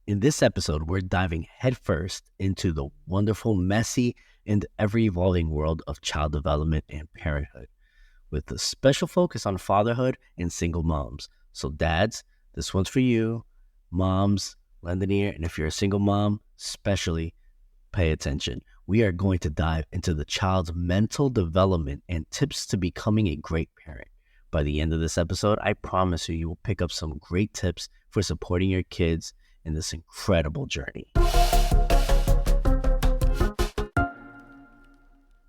In this episode, we're diving headfirst into the wonderful, messy, and ever-evolving world of child development and parenthood, with a special focus on fatherhood and single moms. So dads, this one's for you. Moms, lend an ear. And if you're a single mom, especially pay attention. We are going to dive into the child's mental development and tips to becoming a great parent. By the end of this episode, I promise you will pick up some great tips for supporting your kids in this incredible journey.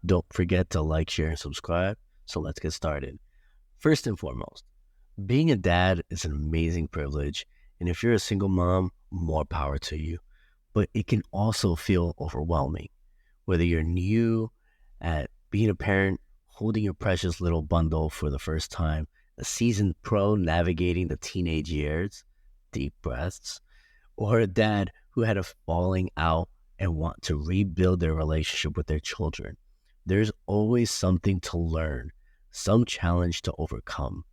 Don't forget to like, share, and subscribe. So let's get started. First and foremost, being a dad is an amazing privilege. And if you're a single mom, more power to you. But it can also feel overwhelming. Whether you're new at being a parent, holding your precious little bundle for the first time, a seasoned pro navigating the teenage years, deep breaths, or a dad who had a falling out and want to rebuild their relationship with their children, there's always something to learn, some challenge to overcome.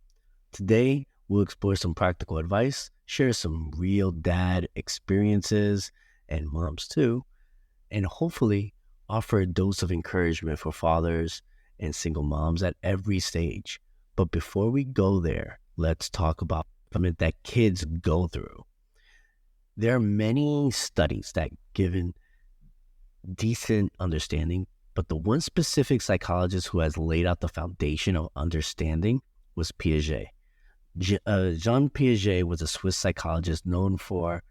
Today, we'll explore some practical advice, share some real dad experiences, and moms too, and hopefully offer a dose of encouragement for fathers and single moms at every stage. But before we go there, let's talk about something that kids go through. There are many studies that give decent understanding, but the one specific psychologist who has laid out the foundation of understanding was Piaget. Jean Piaget was a Swiss psychologist known for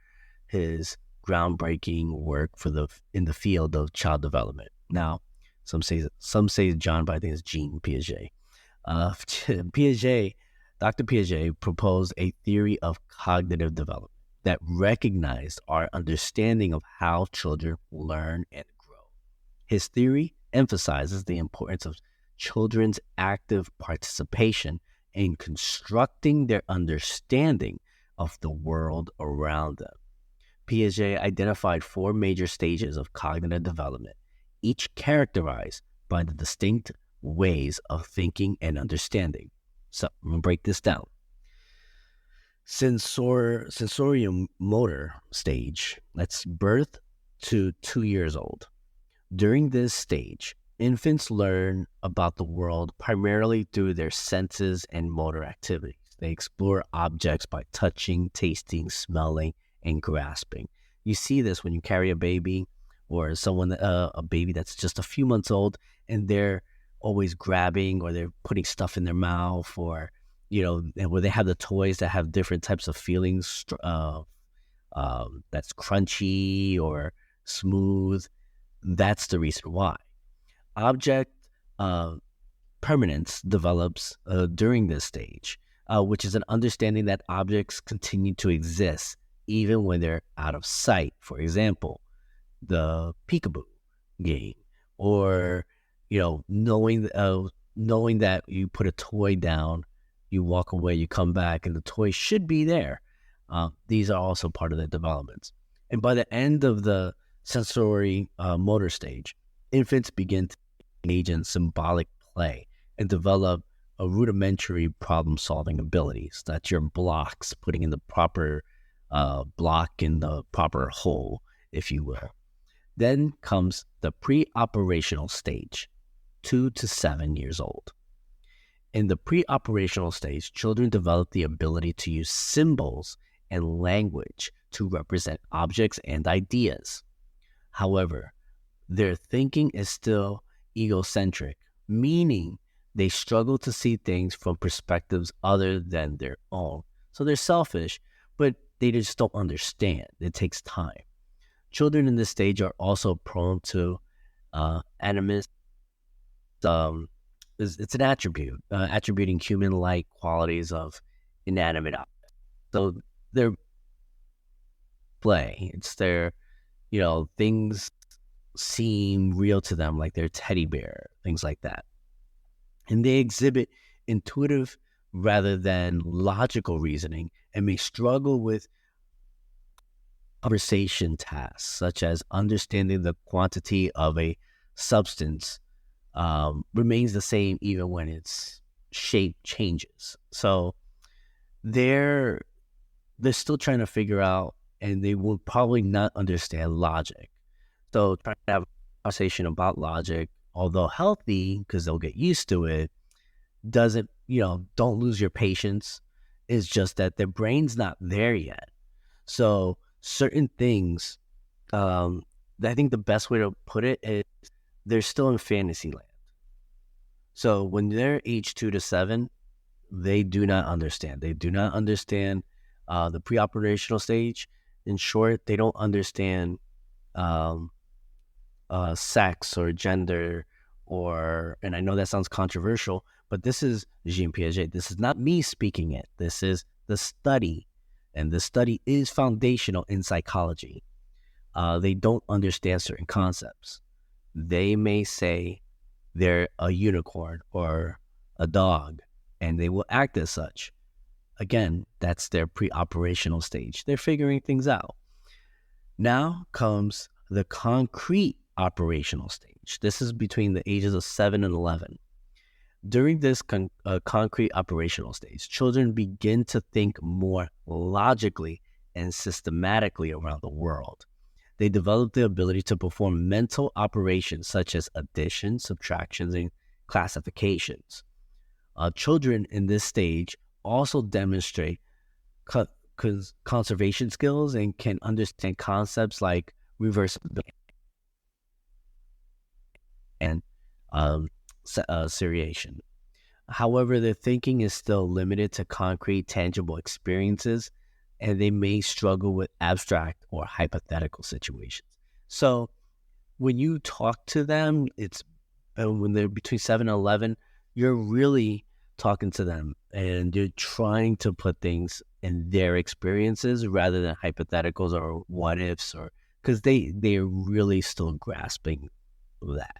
his groundbreaking work in the field of child development. Now, some say John, but I think it's Jean Piaget. Dr. Piaget proposed a theory of cognitive development that recognized our understanding of how children learn and grow. His theory emphasizes the importance of children's active participation in constructing their understanding of the world around them. Piaget identified 4 major stages of cognitive development, each characterized by the distinct ways of thinking and understanding. So I'm going to break this down. Sensorimotor stage, that's birth to 2 years old. During this stage, infants learn about the world primarily through their senses and motor activities. They explore objects by touching, tasting, smelling, and grasping. You see this when you carry a baby or a baby that's just a few months old, and they're always grabbing or they're putting stuff in their mouth, or where they have the toys that have different types of feelings, that's crunchy or smooth. That's the reason why. Object permanence develops during this stage, which is an understanding that objects continue to exist even when they're out of sight. For example, the peekaboo game, or knowing that you put a toy down, you walk away, you come back, and the toy should be there. These are also part of the developments. And by the end of the sensory motor stage, infants begin to engage in symbolic play and develop a rudimentary problem-solving abilities. That's your blocks, putting in the proper block in the proper hole, if you will. Then comes the pre-operational stage, 2 to 7 years old. In the pre-operational stage, children develop the ability to use symbols and language to represent objects and ideas. However, their thinking is still egocentric, meaning they struggle to see things from perspectives other than their own. So they're selfish, but they just don't understand. It takes time. Children in this stage are also prone to animism. It's an attribute, attributing human-like qualities of inanimate objects. So their play, it's their, things seem real to them, like their teddy bear, things like that. And they exhibit intuitive rather than logical reasoning and may struggle with conversation tasks, such as understanding the quantity of a substance remains the same even when its shape changes. So they're still trying to figure out and they will probably not understand logic. So trying to have a conversation about logic, although healthy, because they'll get used to it, doesn't, don't lose your patience. It's just that their brain's not there yet. So certain things, I think the best way to put it is they're still in fantasy land. So when they're age 2 to 7, they do not understand. They do not understand the pre-operational stage. In short, they don't understand um, sex or gender, and I know that sounds controversial, but this is Jean Piaget. This is not me speaking it. This is the study, and the study is foundational in psychology. They don't understand certain concepts. They may say they're a unicorn or a dog, and they will act as such. Again, that's their pre-operational stage. They're figuring things out. Now comes the concrete operational stage. This is between the ages of 7 and 11. During this concrete operational stage, children begin to think more logically and systematically around the world. They develop the ability to perform mental operations such as addition, subtractions, and classifications. Children in this stage also demonstrate conservation skills and can understand concepts like reversibility and seriation. However, their thinking is still limited to concrete, tangible experiences, and they may struggle with abstract or hypothetical situations. So when you talk to them, when they're between 7 and 11, you're really talking to them and you're trying to put things in their experiences rather than hypotheticals or what ifs, or because they're really still grasping that.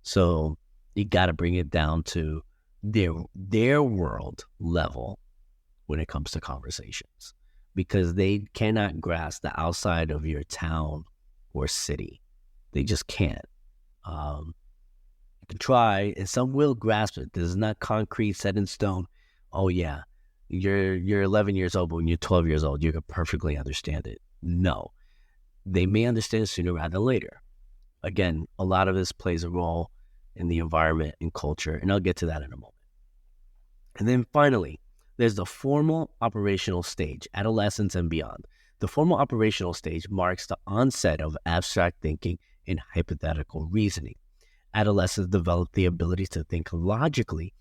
So you got to bring it down to their world level when it comes to conversations, because they cannot grasp the outside of your town or city. They just can't. You can try, and some will grasp it. This is not concrete, set in stone. Oh yeah, you're 11 years old, but when you're 12 years old, you can perfectly understand it. No, they may understand it sooner rather than later. Again, a lot of this plays a role in the environment and culture, and I'll get to that in a moment. And then finally, there's the formal operational stage, adolescence and beyond. The formal operational stage marks the onset of abstract thinking and hypothetical reasoning. Adolescents develop the ability to think logically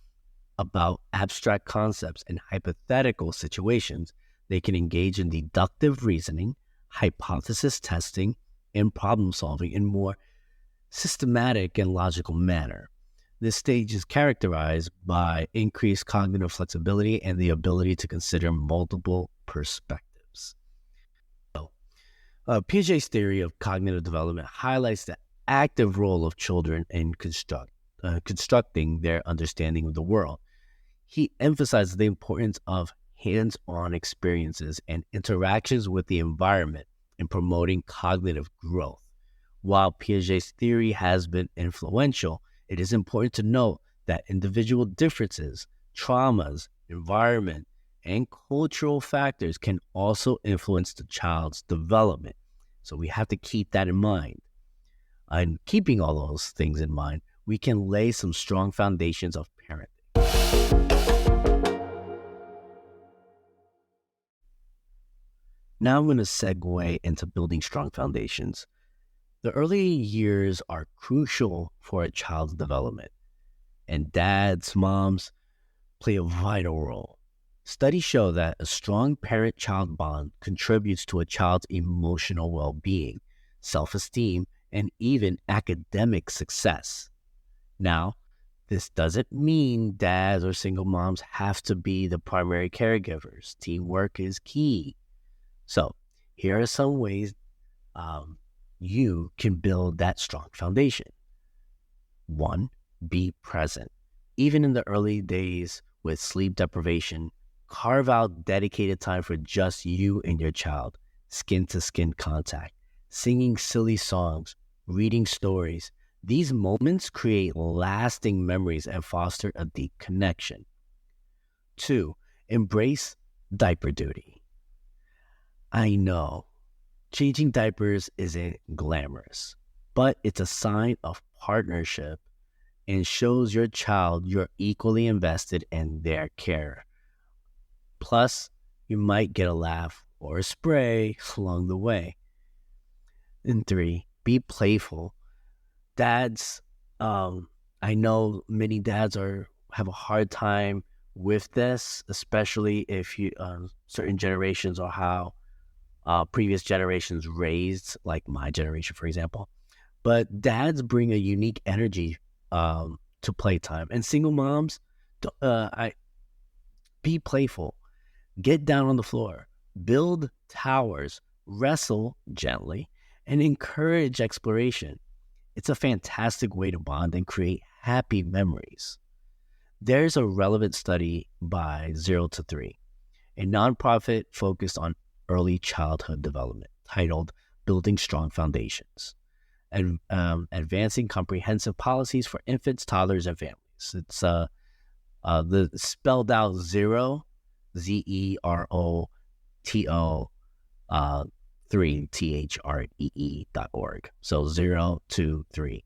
about abstract concepts and hypothetical situations. They can engage in deductive reasoning, hypothesis testing, and problem solving in more systematic and logical manner. This stage is characterized by increased cognitive flexibility and the ability to consider multiple perspectives. So, Piaget's theory of cognitive development highlights the active role of children in constructing their understanding of the world. He emphasizes the importance of hands-on experiences and interactions with the environment in promoting cognitive growth. While Piaget's theory has been influential, it is important to note that individual differences, traumas, environment, and cultural factors can also influence the child's development. So we have to keep that in mind. And keeping all those things in mind, we can lay some strong foundations of parenting. Now I'm going to segue into building strong foundations. The early years are crucial for a child's development, and dads, moms play a vital role. Studies show that a strong parent-child bond contributes to a child's emotional well-being, self-esteem, and even academic success. Now, this doesn't mean dads or single moms have to be the primary caregivers. Teamwork is key. So, here are some ways you can build that strong foundation. 1, be present. Even in the early days with sleep deprivation, carve out dedicated time for just you and your child, skin-to-skin contact, singing silly songs, reading stories. These moments create lasting memories and foster a deep connection. 2, embrace diaper duty. I know Changing diapers isn't glamorous, but it's a sign of partnership and shows your child you're equally invested in their care. Plus, you might get a laugh or a spray along the way. And 3, be playful. Dads, I know many dads have a hard time with this, especially if you certain generations or how previous generations raised, like my generation, for example. But dads bring a unique energy to playtime, and single moms, be playful, get down on the floor, build towers, wrestle gently, and encourage exploration. It's a fantastic way to bond and create happy memories. There's a relevant study by 0 to 3, a nonprofit focused on early childhood development titled Building Strong Foundations and Advancing Comprehensive Policies for Infants, Toddlers, and Families. It's the spelled out 0, ZEROTO, 3, THREE.org. So 0 to 3.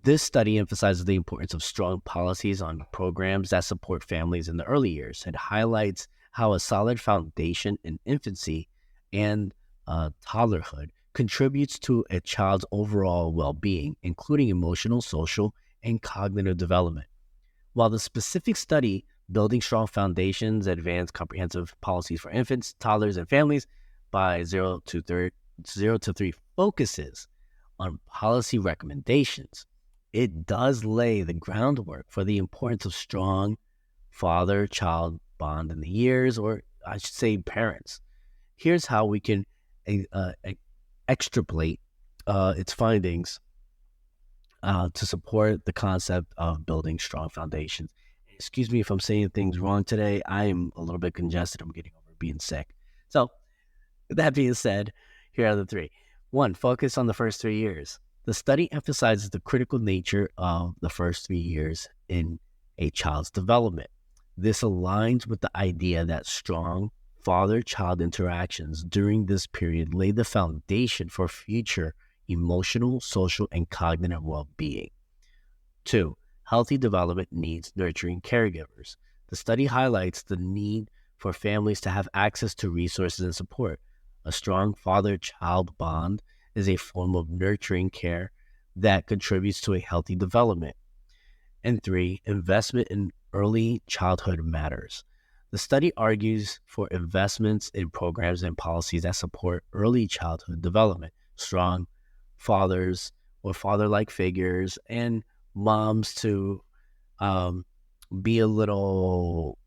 This study emphasizes the importance of strong policies on programs that support families in the early years. It highlights how a solid foundation in infancy and toddlerhood contributes to a child's overall well-being, including emotional, social, and cognitive development. While the specific study, Building Strong Foundations, Advanced Comprehensive Policies for Infants, Toddlers, and Families by 0 to 3 focuses on policy recommendations, it does lay the groundwork for the importance of strong father-child bond in the years, or I should say parents. Here's how we can extrapolate its findings to support the concept of building strong foundations. Excuse me if I'm saying things wrong today. I am a little bit congested. I'm getting over being sick. So, with that being said, here are the 3. 1, focus on the first 3 years. The study emphasizes the critical nature of the first 3 years in a child's development. This aligns with the idea that strong father-child interactions during this period lay the foundation for future emotional, social, and cognitive well-being. 2, healthy development needs nurturing caregivers. The study highlights the need for families to have access to resources and support. A strong father-child bond is a form of nurturing care that contributes to a healthy development. And 3, investment in early childhood matters. The study argues for investments in programs and policies that support early childhood development. Strong fathers or father-like figures and moms to be a little,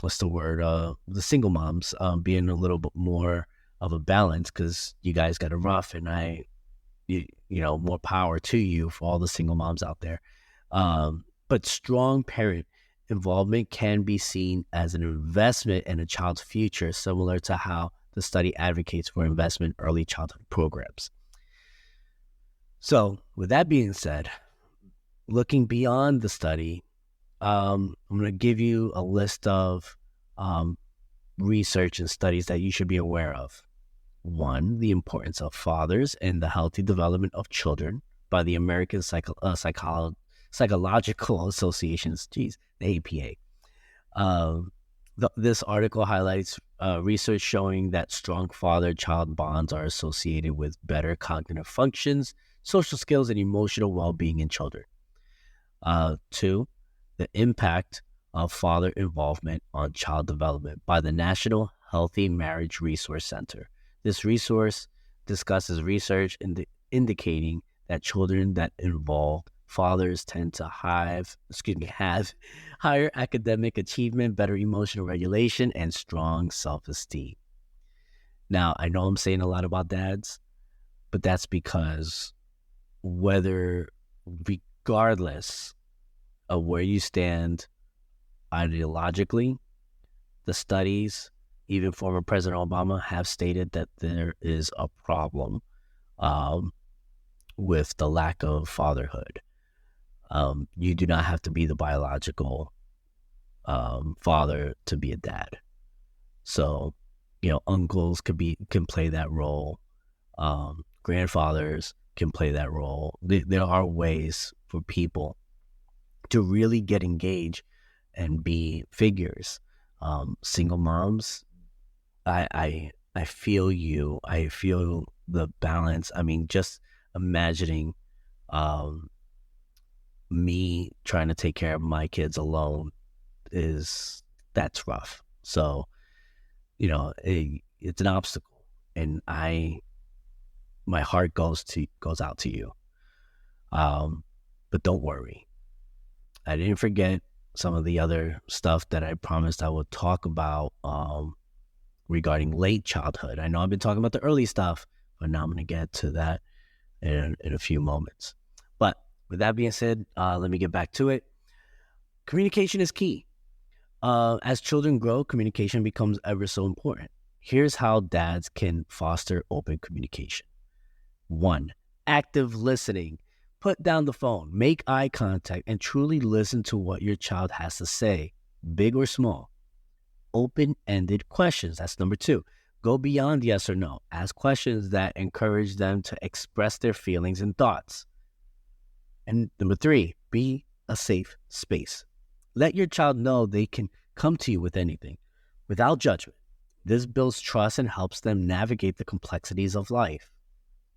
what's the word? The single moms being a little bit more of a balance, because you guys got it rough, and you know, more power to you for all the single moms out there. But strong parent involvement can be seen as an investment in a child's future, similar to how the study advocates for investment in early childhood programs. So, with that being said, looking beyond the study, I'm going to give you a list of research and studies that you should be aware of. 1, the importance of fathers and the healthy development of children by the American Psychological Associations, the APA. This article highlights research showing that strong father-child bonds are associated with better cognitive functions, social skills, and emotional well-being in children. 2, the impact of father involvement on child development by the National Healthy Marriage Resource Center. This resource discusses research indicating that children that involve fathers tend to have higher academic achievement, better emotional regulation, and strong self-esteem. Now, I know I'm saying a lot about dads, but that's because regardless of where you stand ideologically, the studies, even former President Obama, have stated that there is a problem with the lack of fatherhood. You do not have to be the biological father to be a dad. So Uncles can play that role. Grandfathers can play that role. There are ways for people to really get engaged and be figures. Single moms, I feel you. I feel the balance. I mean, just imagining um, me trying to take care of my kids alone that's rough. So, it's an obstacle, and my heart goes out to you. But don't worry. I didn't forget some of the other stuff that I promised I would talk about regarding late childhood. I know I've been talking about the early stuff, but now I'm going to get to that in a few moments. But with that being said, let me get back to it. Communication is key. As children grow, communication becomes ever so important. Here's how dads can foster open communication. 1, active listening. Put down the phone, make eye contact, and truly listen to what your child has to say, big or small. Open-ended questions. That's number 2. Go beyond yes or no. Ask questions that encourage them to express their feelings and thoughts. And number 3, be a safe space. Let your child know they can come to you with anything, without judgment. This builds trust and helps them navigate the complexities of life.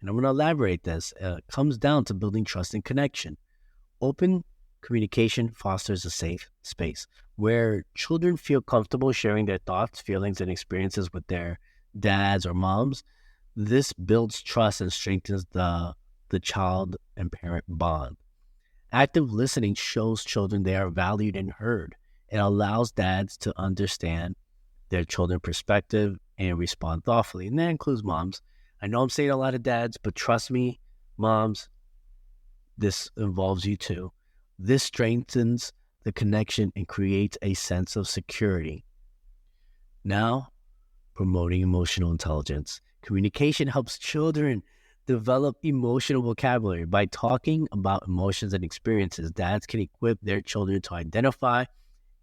And I'm going to elaborate this. It comes down to building trust and connection. Open communication fosters a safe space where children feel comfortable sharing their thoughts, feelings, and experiences with their dads or moms. This builds trust and strengthens the child and parent bond. Active listening shows children they are valued and heard. It allows dads to understand their children's perspective and respond thoughtfully. And that includes moms. I know I'm saying a lot of dads, but trust me, moms, this involves you too. This strengthens the connection and creates a sense of security. Now, promoting emotional intelligence. Communication helps children develop emotional vocabulary. By talking about emotions and experiences, dads can equip their children to identify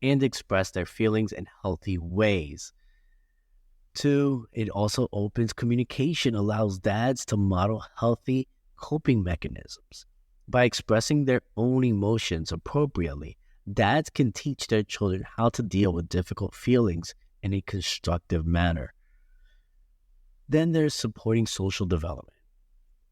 and express their feelings in healthy ways. 2, it also opens communication, allows dads to model healthy coping mechanisms. By expressing their own emotions appropriately, dads can teach their children how to deal with difficult feelings in a constructive manner. Then there's supporting social development.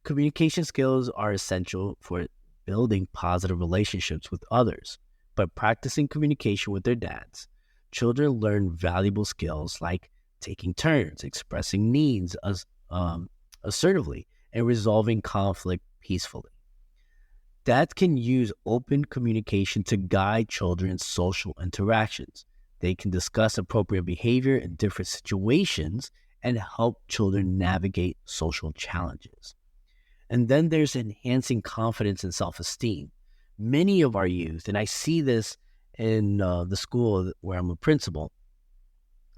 Communication skills are essential for building positive relationships with others. By practicing communication with their dads, children learn valuable skills like taking turns, expressing needs assertively, and resolving conflict peacefully. Dads can use open communication to guide children's social interactions. They can discuss appropriate behavior in different situations and help children navigate social challenges. And then there's enhancing confidence and self-esteem. Many of our youth, and I see this in the school where I'm a principal,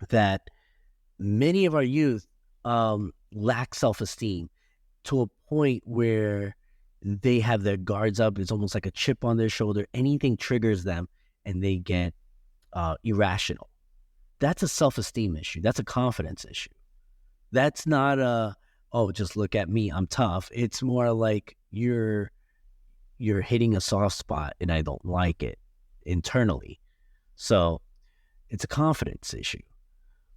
that many of our youth lack self-esteem to a point where they have their guards up. It's almost like a chip on their shoulder. Anything triggers them and they get irrational. That's a self-esteem issue. That's a confidence issue. That's not just look at me, I'm tough. It's more like you're hitting a soft spot and I don't like it internally. So it's a confidence issue.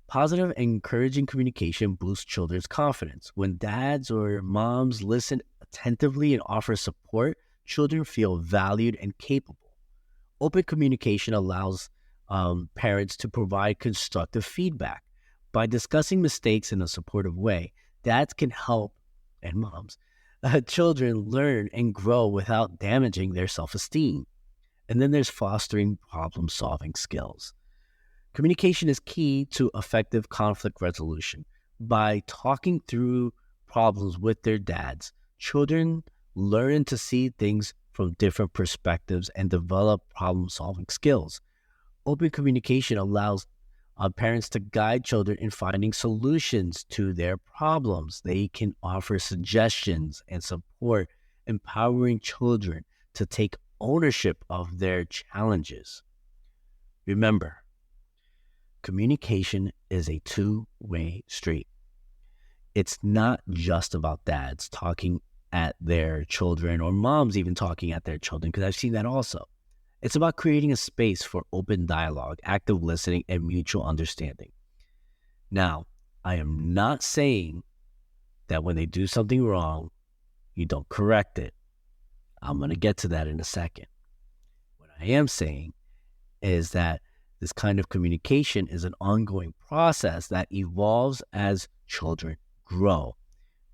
Positive and encouraging communication boosts children's confidence. When dads or moms listen attentively and offer support, children feel valued and capable. Open communication allows parents to provide constructive feedback. By discussing mistakes in a supportive way, dads can help, and moms, children learn and grow without damaging their self-esteem. And then there's fostering problem-solving skills. Communication is key to effective conflict resolution. By talking through problems with their dads, children learn to see things from different perspectives and develop problem-solving skills. Open communication allows parents to guide children in finding solutions to their problems. They can offer suggestions and support, empowering children to take ownership of their challenges. Remember, communication is a two-way street. It's not just about dads talking at their children or moms even talking at their children, because I've seen that also. It's about creating a space for open dialogue, active listening, and mutual understanding. Now, I am not saying that when they do something wrong, you don't correct it. I'm going to get to that in a second. What I am saying is that this kind of communication is an ongoing process that evolves as children grow,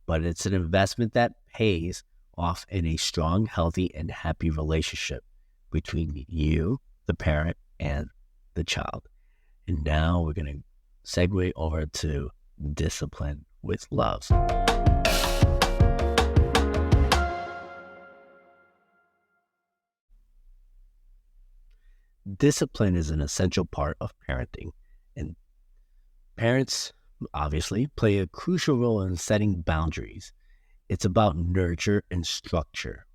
but it's an investment that pays off in a strong, healthy, and happy relationship between you, the parent, and the child. And now we're going to segue over to discipline with love. Discipline is an essential part of parenting, and parents obviously play a crucial role in setting boundaries. It's about nurture and structure.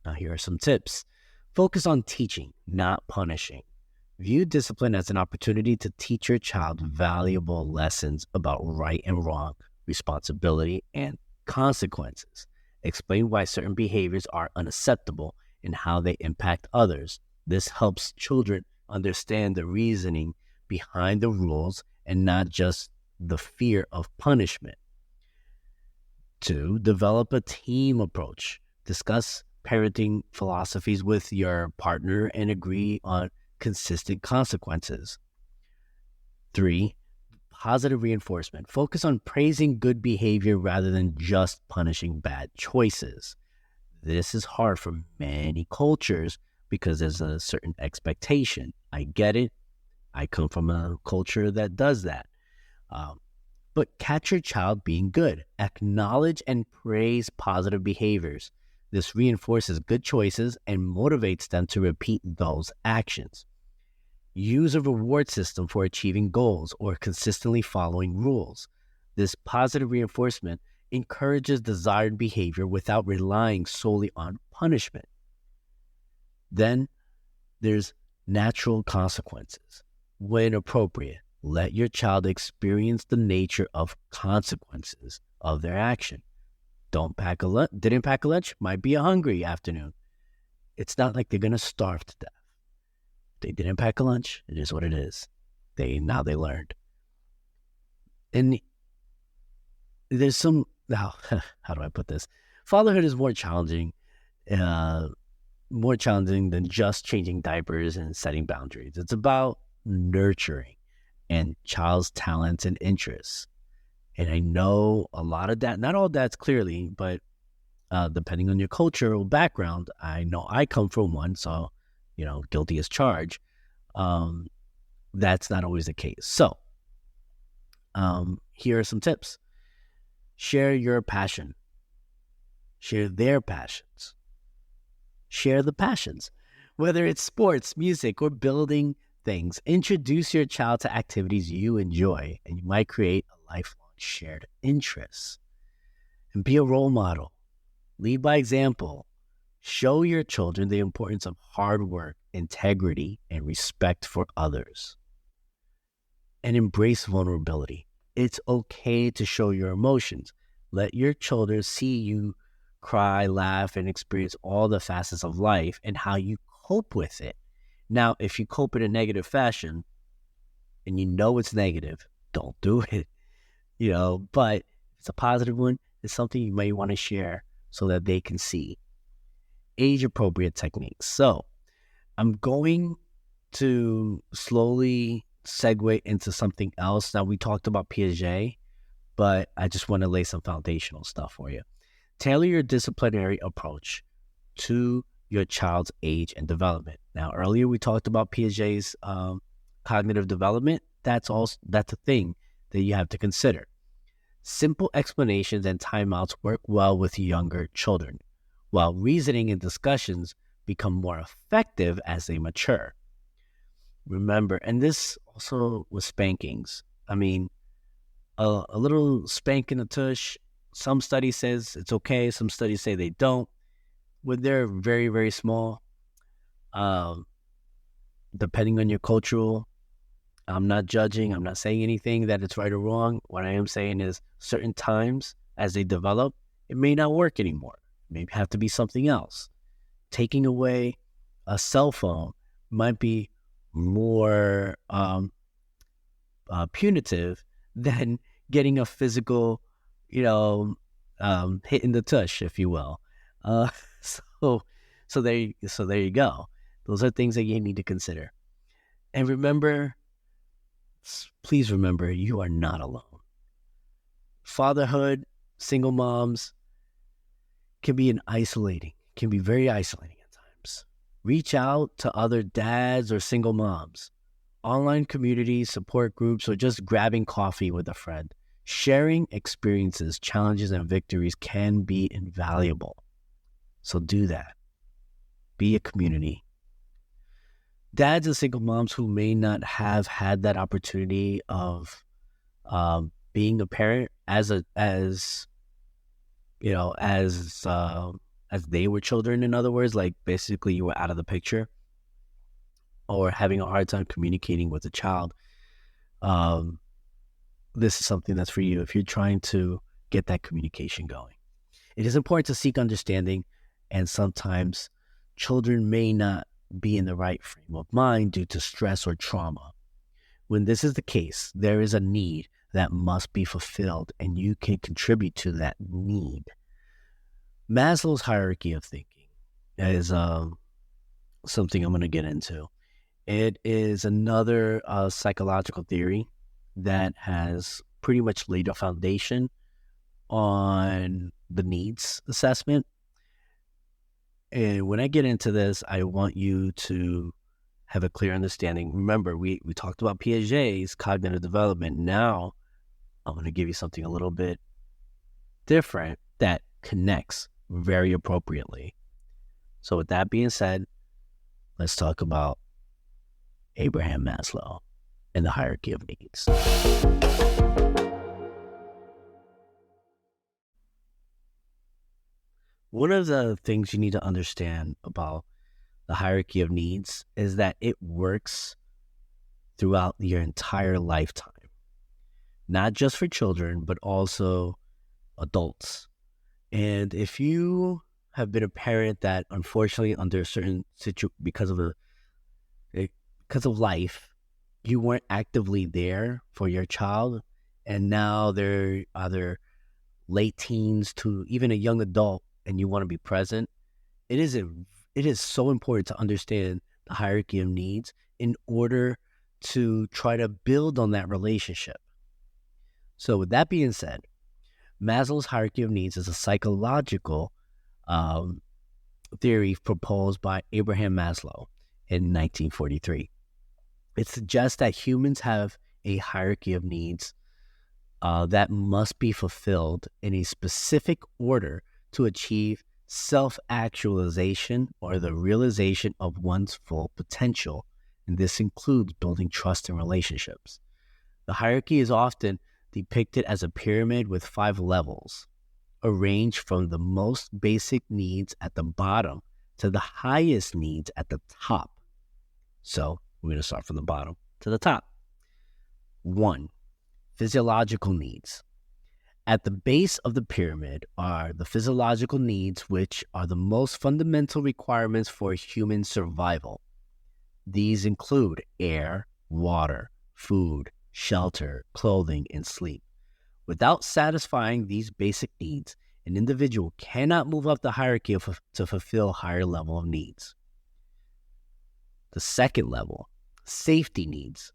Now, here are some tips. Focus on teaching, not punishing. View discipline as an opportunity to teach your child valuable lessons about right and wrong, responsibility, and consequences. Explain why certain behaviors are unacceptable and how they impact others. This helps children understand the reasoning behind the rules and not just the fear of punishment. 2, develop a team approach. Discuss parenting philosophies with your partner and agree on consistent consequences. 3, positive reinforcement. Focus on praising good behavior rather than just punishing bad choices. This is hard for many cultures because there's a certain expectation. I get it. I come from a culture that does that. But catch your child being good. Acknowledge and praise positive behaviors. This reinforces good choices and motivates them to repeat those actions. Use a reward system for achieving goals or consistently following rules. This positive reinforcement encourages desired behavior without relying solely on punishment. Then there's natural consequences. When appropriate, let your child experience the nature of consequences of their action. Didn't pack a lunch, might be a hungry afternoon. It's not like they're going to starve to death. They didn't pack a lunch. It is what it is. Now they learned. And there's how do I put this? Fatherhood is more challenging than just changing diapers and setting boundaries. It's about nurturing and child's talents and interests. And I know a lot of that, not all that's clearly, but depending on your cultural background, I know I come from one, so, guilty as charged. That's not always the case. So, here are some tips. Share your passion. Share their passions. Share the passions. Whether it's sports, music, or building things, introduce your child to activities you enjoy, and you might create a lifelong shared interest. And be a role model. Lead by example. Show your children the importance of hard work, integrity, and respect for others. And embrace vulnerability. It's okay to show your emotions. Let your children see you cry, laugh, and experience all the facets of life and how you cope with it. Now, if you cope in a negative fashion and you know it's negative, don't do it. But it's a positive one. It's something you may want to share so that they can see. Age-appropriate techniques. So I'm going to slowly segue into something else. Now, we talked about Piaget, but I just want to lay some foundational stuff for you. Tailor your disciplinary approach to your child's age and development. Now, earlier we talked about Piaget's cognitive development. That's a thing that you have to consider. Simple explanations and timeouts work well with younger children, while reasoning and discussions become more effective as they mature. Remember, and this also with spankings. I mean, a little spank in the tush, some studies says it's okay, some studies say they don't. When they're very, very small, depending on your cultural I'm not judging. I'm not saying anything that it's right or wrong. What I am saying is certain times as they develop, it may not work anymore. Maybe have to be something else. Taking away a cell phone might be more punitive than getting a physical, you know, hit in the tush, if you will. Uh, so, so there you go. Those are things that you need to consider. And remember, please remember, you are not alone. Fatherhood, single moms can be very isolating at times. Reach out to other dads or single moms. Online communities, support groups, or just grabbing coffee with a friend. Sharing experiences, challenges, and victories can be invaluable. So do that. Be a community. Dads and single moms who may not have had that opportunity of being a parent as they were children, in other words, like basically you were out of the picture, or having a hard time communicating with a child, this is something that's for you if you're trying to get that communication going. It is important to seek understanding, and sometimes children may not be in the right frame of mind due to stress or trauma. When this is the case, there is a need that must be fulfilled, and you can contribute to that need. Maslow's hierarchy of thinking is something I'm going to get into. It is another psychological theory that has pretty much laid a foundation on the needs assessment. And when I get into this, I want you to have a clear understanding. Remember, we talked about Piaget's cognitive development. Now, I'm going to give you something a little bit different that connects very appropriately. So with that being said, let's talk about Abraham Maslow and the hierarchy of needs. One of the things you need to understand about the hierarchy of needs is that it works throughout your entire lifetime, not just for children, but also adults. And if you have been a parent that unfortunately under a certain because of life, you weren't actively there for your child, and now they're either late teens to even a young adult, and you want to be present, it is so important to understand the hierarchy of needs in order to try to build on that relationship. So with that being said, Maslow's hierarchy of needs is a psychological theory proposed by Abraham Maslow in 1943. It suggests that humans have a hierarchy of needs that must be fulfilled in a specific order to achieve self-actualization, or the realization of one's full potential. And this includes building trust in relationships. The hierarchy is often depicted as a pyramid with 5 levels, arranged from the most basic needs at the bottom to the highest needs at the top. So we're going to start from the bottom to the top. 1, physiological needs. At the base of the pyramid are the physiological needs, which are the most fundamental requirements for human survival. These include air, water, food, shelter, clothing, and sleep. Without satisfying these basic needs, an individual cannot move up the hierarchy to fulfill higher level of needs. The second level, safety needs.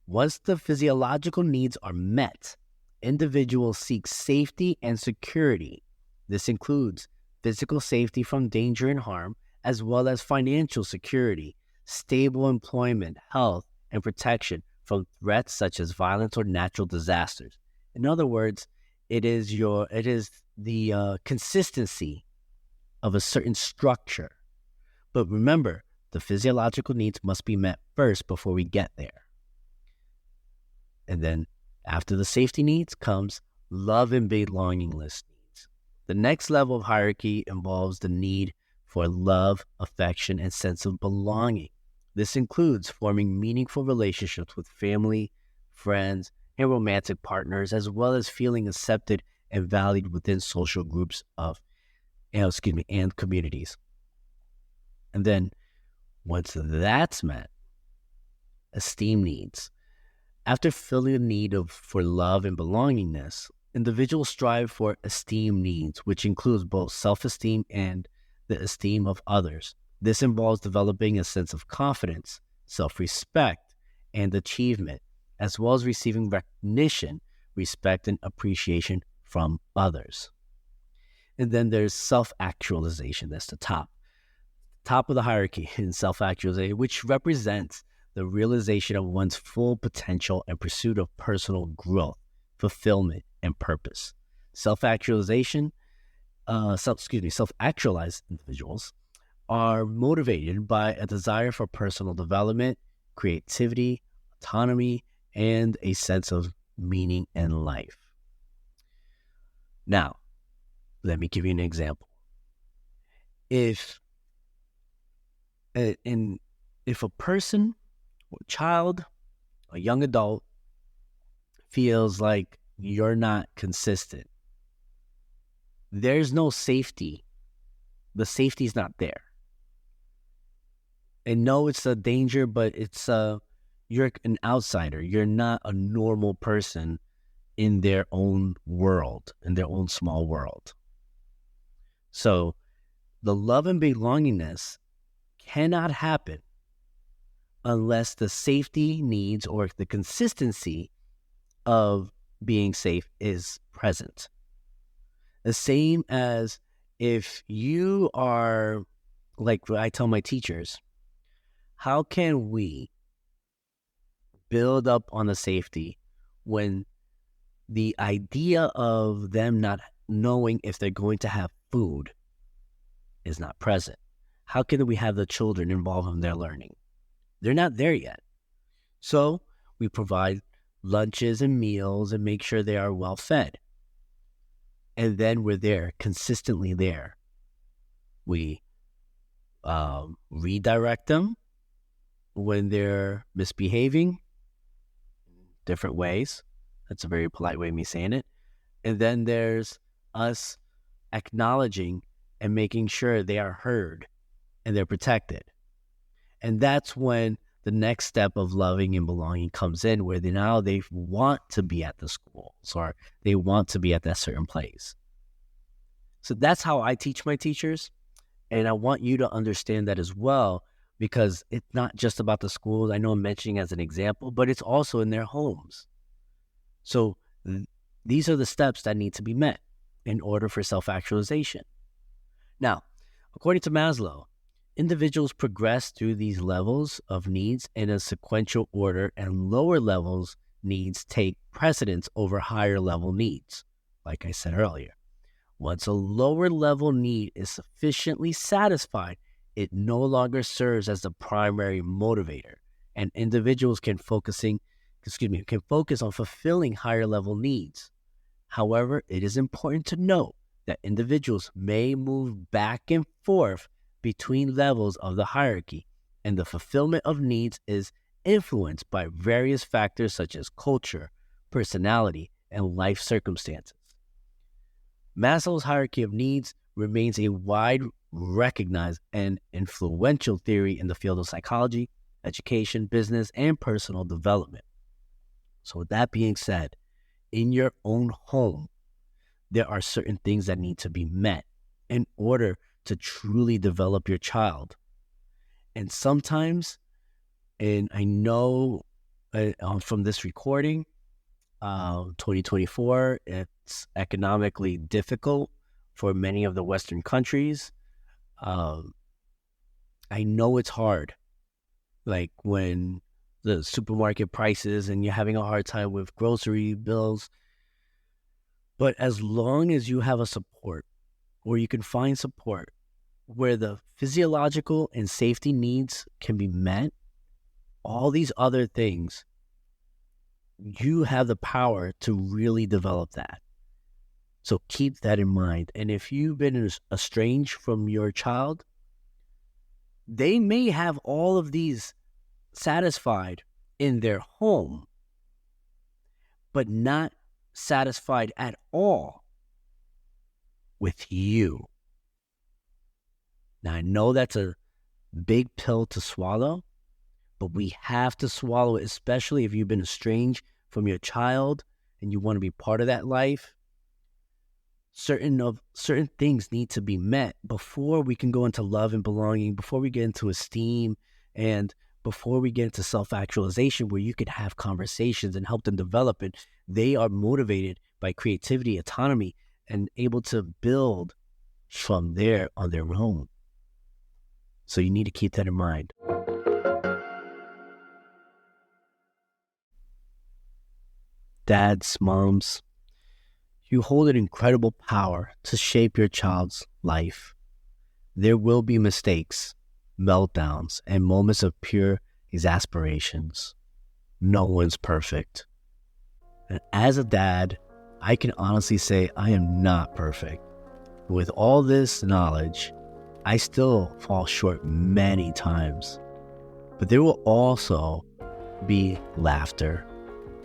Once the physiological needs are met, individuals seek safety and security. This includes physical safety from danger and harm, as well as financial security, stable employment, health, and protection from threats such as violence or natural disasters. In other words, it is the consistency of a certain structure. But remember, the physiological needs must be met first before we get there. And then after the safety needs comes love and belongingness needs. The next level of hierarchy involves the need for love, affection, and sense of belonging. This includes forming meaningful relationships with family, friends, and romantic partners, as well as feeling accepted and valued within social groups and communities. And then once that's met, esteem needs. After filling the need for love and belongingness, individuals strive for esteem needs, which includes both self-esteem and the esteem of others. This involves developing a sense of confidence, self-respect, and achievement, as well as receiving recognition, respect, and appreciation from others. And then there's self-actualization. That's the top of the hierarchy in self-actualization, which represents the realization of one's full potential and pursuit of personal growth, fulfillment, and purpose. Self-actualization, self-actualized individuals are motivated by a desire for personal development, creativity, autonomy, and a sense of meaning in life. Now, let me give you an example. If a person, a child, a young adult feels like you're not consistent, there's no safety. The safety's not there. And no, it's a danger, but you're an outsider. You're not a normal person in their own world, in their own small world. So the love and belongingness cannot happen unless the safety needs or the consistency of being safe is present. The same as if you are, like I tell my teachers, how can we build up on the safety when the idea of them not knowing if they're going to have food is not present? How can we have the children involved in their learning? They're not there yet. So we provide lunches and meals and make sure they are well fed. And then we're there, consistently there. We redirect them when they're misbehaving different ways. That's a very polite way of me saying it. And then there's us acknowledging and making sure they are heard and they're protected. And that's when the next step of loving and belonging comes in, where they want to be at the schools or they want to be at that certain place. So that's how I teach my teachers. And I want you to understand that as well, because it's not just about the schools. I know I'm mentioning as an example, but it's also in their homes. So these are the steps that need to be met in order for self-actualization. Now, according to Maslow, individuals progress through these levels of needs in a sequential order, and lower levels needs take precedence over higher level needs, like I said earlier. Once a lower level need is sufficiently satisfied, it no longer serves as the primary motivator, and individuals can focus on fulfilling higher level needs. However, it is important to note that individuals may move back and forth between levels of the hierarchy, and the fulfillment of needs is influenced by various factors such as culture, personality, and life circumstances. Maslow's hierarchy of needs remains a wide recognized and influential theory in the field of psychology, education, business, and personal development. So with that being said, in your own home, there are certain things that need to be met in order to truly develop your child. And sometimes, and I know from this recording, 2024, it's economically difficult for many of the Western countries. I know it's hard, like when the supermarket prices and you're having a hard time with grocery bills. But as long as you have a support, or you can find support where the physiological and safety needs can be met, all these other things, you have the power to really develop that. So keep that in mind. And if you've been estranged from your child, they may have all of these satisfied in their home, but not satisfied at all with you. Now, I know that's a big pill to swallow, but we have to swallow it, especially if you've been estranged from your child and you want to be part of that life. Certain things need to be met before we can go into love and belonging, before we get into esteem, and before we get into self-actualization, where you could have conversations and help them develop it. They are motivated by creativity, autonomy, and able to build from there on their own. So you need to keep that in mind. Dads, moms, you hold an incredible power to shape your child's life. There will be mistakes, meltdowns, and moments of pure exasperations. No one's perfect. And as a dad, I can honestly say I am not perfect. With all this knowledge, I still fall short many times. But there will also be laughter,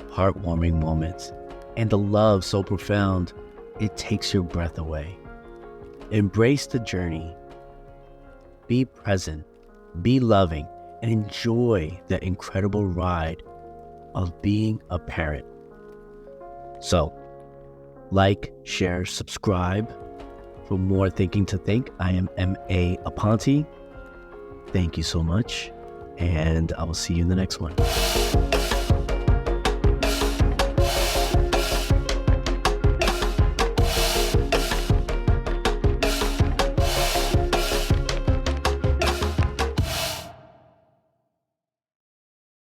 heartwarming moments, and the love so profound it takes your breath away. Embrace the journey. Be present, be loving, and enjoy the incredible ride of being a parent. So, like, share, subscribe for more Thinking to Think. I am M.A. Aponte. Thank you so much, and I will see you in the next one.